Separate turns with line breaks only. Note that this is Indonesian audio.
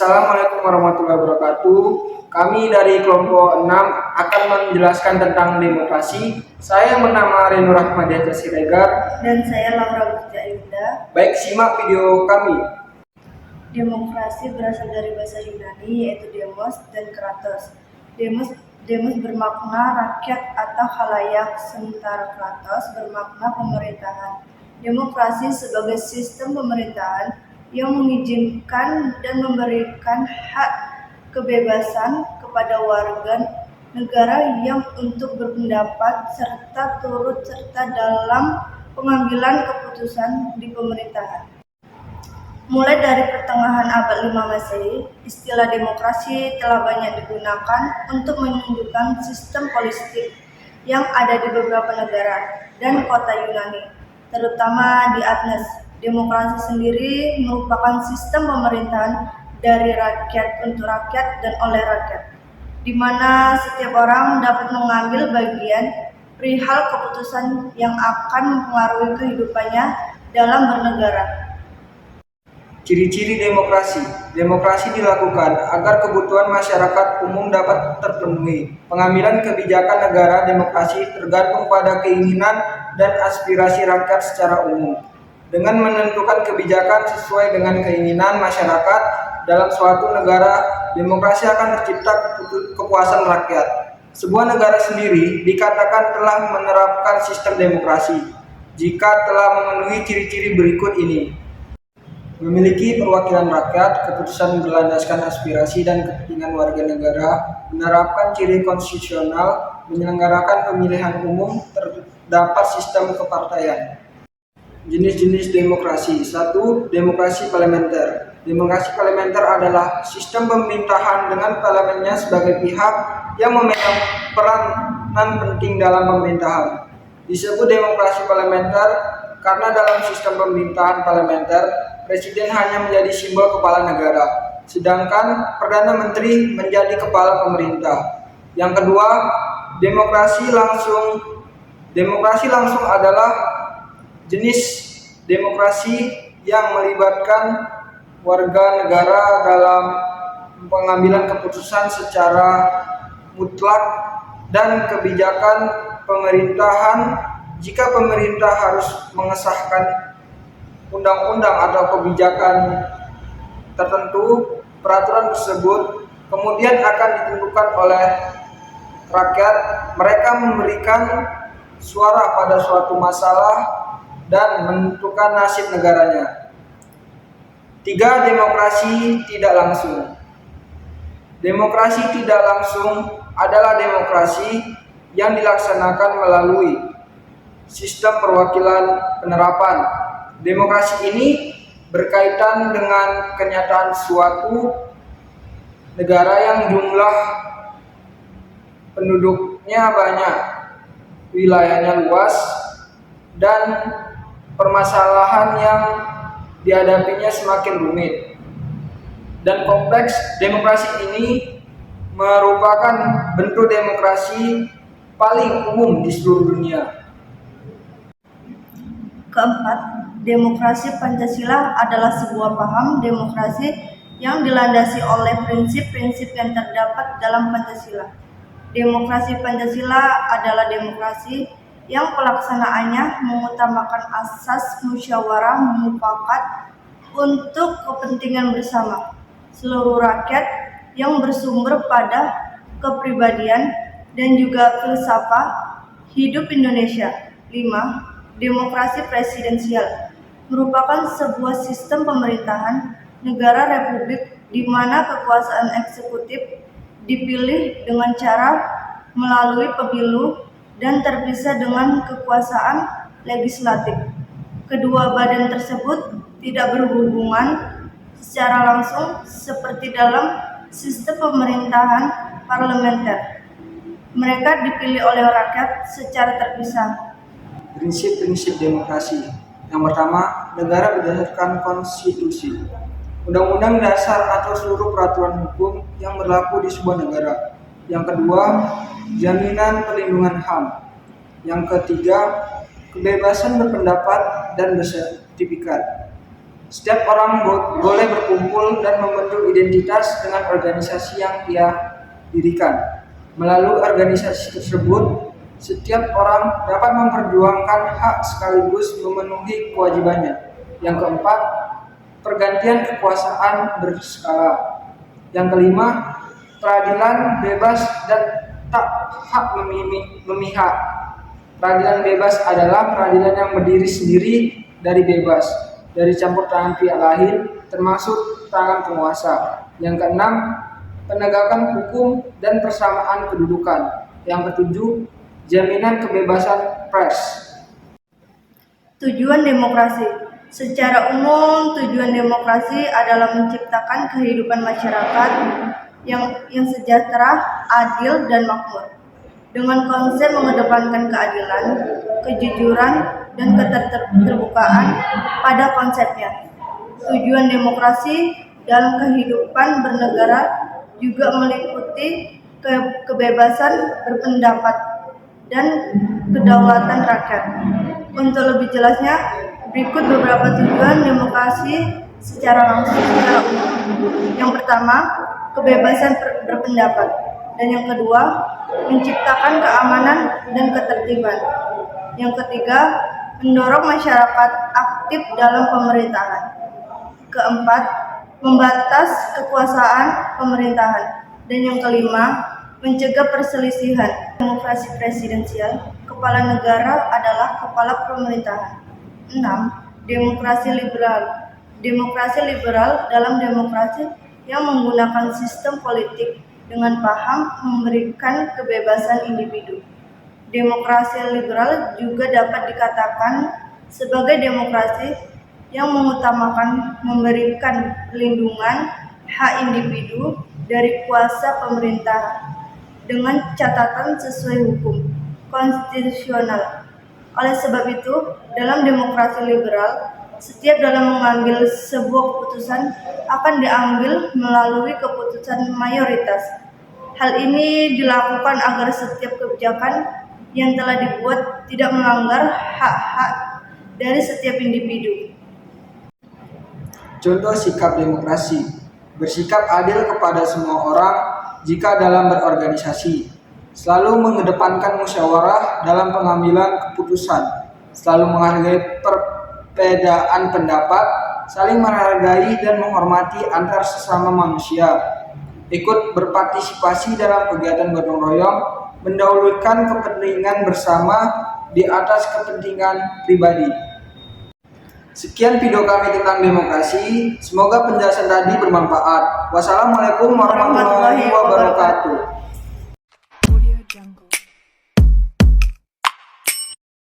Assalamualaikum warahmatullahi wabarakatuh. Kami dari kelompok 6 akan menjelaskan tentang demokrasi. Saya bernama Renu Rahmadiah Siregar.
Dan saya Laura Bukti-Ayunda.
Baik, simak video kami.
Demokrasi berasal dari bahasa Yunani yaitu demos dan kratos. Demos bermakna rakyat atau khalayak, sementara kratos bermakna pemerintahan. Demokrasi sebagai sistem pemerintahan yang mengizinkan dan memberikan hak kebebasan kepada warga negara yang untuk berpendapat serta turut serta dalam pengambilan keputusan di pemerintahan. Mulai dari pertengahan abad 5 Masehi, istilah demokrasi telah banyak digunakan untuk menunjukkan sistem politik yang ada di beberapa negara dan kota Yunani, terutama di Athens. Demokrasi sendiri merupakan sistem pemerintahan dari rakyat untuk rakyat dan oleh rakyat, di mana setiap orang dapat mengambil bagian perihal keputusan yang akan mempengaruhi kehidupannya dalam bernegara.
Ciri-ciri demokrasi. Demokrasi dilakukan agar kebutuhan masyarakat umum dapat terpenuhi. Pengambilan kebijakan negara demokrasi tergantung pada keinginan dan aspirasi rakyat secara umum. Dengan menentukan kebijakan sesuai dengan keinginan masyarakat dalam suatu negara, demokrasi akan tercipta kepuasan rakyat. Sebuah negara sendiri dikatakan telah menerapkan sistem demokrasi jika telah memenuhi ciri-ciri berikut ini. Memiliki perwakilan rakyat, keputusan berlandaskan aspirasi dan kepentingan warga negara, menerapkan ciri konstitusional, menyelenggarakan pemilihan umum, terdapat sistem kepartaian. Jenis-jenis demokrasi. 1. Demokrasi parlementer. Demokrasi parlementer adalah sistem pemerintahan dengan parlemennya sebagai pihak yang memegang peranan penting dalam pemerintahan. Disebut demokrasi parlementer karena dalam sistem pemerintahan parlementer, presiden hanya menjadi simbol kepala negara, sedangkan Perdana Menteri menjadi kepala pemerintah. Yang kedua, demokrasi langsung. Demokrasi langsung adalah jenis demokrasi yang melibatkan warga negara dalam pengambilan keputusan secara mutlak dan kebijakan pemerintahan. Jika pemerintah harus mengesahkan undang-undang atau kebijakan tertentu, peraturan tersebut kemudian akan ditentukan oleh rakyat. Mereka memberikan suara pada suatu masalah dan menentukan nasib negaranya. 3. Demokrasi tidak langsung. Demokrasi tidak langsung adalah demokrasi yang dilaksanakan melalui sistem perwakilan penerapan. Demokrasi ini berkaitan dengan kenyataan suatu negara yang jumlah penduduknya banyak, wilayahnya luas, dan permasalahan yang dihadapinya semakin rumit dan kompleks. Demokrasi ini merupakan bentuk demokrasi paling umum di seluruh dunia.
Keempat, demokrasi Pancasila adalah sebuah paham demokrasi yang dilandasi oleh prinsip-prinsip yang terdapat dalam Pancasila. Demokrasi Pancasila adalah demokrasi yang pelaksanaannya mengutamakan asas musyawarah mufakat untuk kepentingan bersama seluruh rakyat yang bersumber pada kepribadian dan juga filsafat hidup Indonesia. 5. Demokrasi presidensial merupakan sebuah sistem pemerintahan negara republik di mana kekuasaan eksekutif dipilih dengan cara melalui pemilu dan terpisah dengan kekuasaan legislatif. Kedua badan tersebut tidak berhubungan secara langsung seperti dalam sistem pemerintahan parlementer. Mereka dipilih oleh rakyat secara terpisah.
Prinsip-prinsip demokrasi. Yang pertama, negara berdasarkan konstitusi. Undang-undang dasar atau seluruh peraturan hukum yang berlaku di sebuah negara. Yang kedua, jaminan perlindungan HAM. Yang ketiga, kebebasan berpendapat dan bersertifikat. Setiap orang boleh berkumpul dan membentuk identitas dengan organisasi yang ia dirikan. Melalui organisasi tersebut, setiap orang dapat memperjuangkan hak sekaligus memenuhi kewajibannya. Yang keempat, pergantian kekuasaan berskala. Yang kelima, peradilan bebas dan tak hak memihak. Peradilan bebas adalah peradilan yang berdiri sendiri dari bebas, dari campur tangan pihak lain, termasuk tangan penguasa. Yang keenam, penegakan hukum dan persamaan kedudukan. Yang ketujuh, jaminan kebebasan pers.
Tujuan demokrasi. Secara umum, tujuan demokrasi adalah menciptakan kehidupan masyarakat yang sejahtera, adil, dan makmur. Dengan konsep mengedepankan keadilan, kejujuran, dan keterbukaan pada konsepnya. Tujuan demokrasi dalam kehidupan bernegara juga meliputi kebebasan berpendapat dan kedaulatan rakyat. Untuk lebih jelasnya, berikut beberapa tujuan demokrasi secara umum. Yang pertama, kebebasan berpendapat, dan yang kedua, menciptakan keamanan dan ketertiban. Yang ketiga, mendorong masyarakat aktif dalam pemerintahan. Keempat, membatas kekuasaan pemerintahan. Dan yang kelima, mencegah perselisihan. Demokrasi presidensial, kepala negara adalah kepala pemerintahan. 6. Demokrasi liberal. Demokrasi liberal dalam demokrasi yang menggunakan sistem politik dengan paham memberikan kebebasan individu. Demokrasi liberal juga dapat dikatakan sebagai demokrasi yang mengutamakan memberikan perlindungan hak individu dari kuasa pemerintah dengan catatan sesuai hukum konstitusional. Oleh sebab itu, dalam demokrasi liberal, setiap dalam mengambil sebuah keputusan akan diambil melalui keputusan mayoritas. Hal ini dilakukan agar setiap kebijakan yang telah dibuat tidak melanggar hak-hak dari setiap individu.
Contoh sikap demokrasi: bersikap adil kepada semua orang jika dalam berorganisasi, selalu mengedepankan musyawarah dalam pengambilan keputusan, selalu menghargai perbedaan pendapat, saling menghargai dan menghormati antar sesama manusia, ikut berpartisipasi dalam kegiatan gotong royong, mendahulukan kepentingan bersama di atas kepentingan pribadi. Sekian video kami tentang demokrasi. Semoga penjelasan tadi bermanfaat. Wassalamualaikum warahmatullahi wabarakatuh.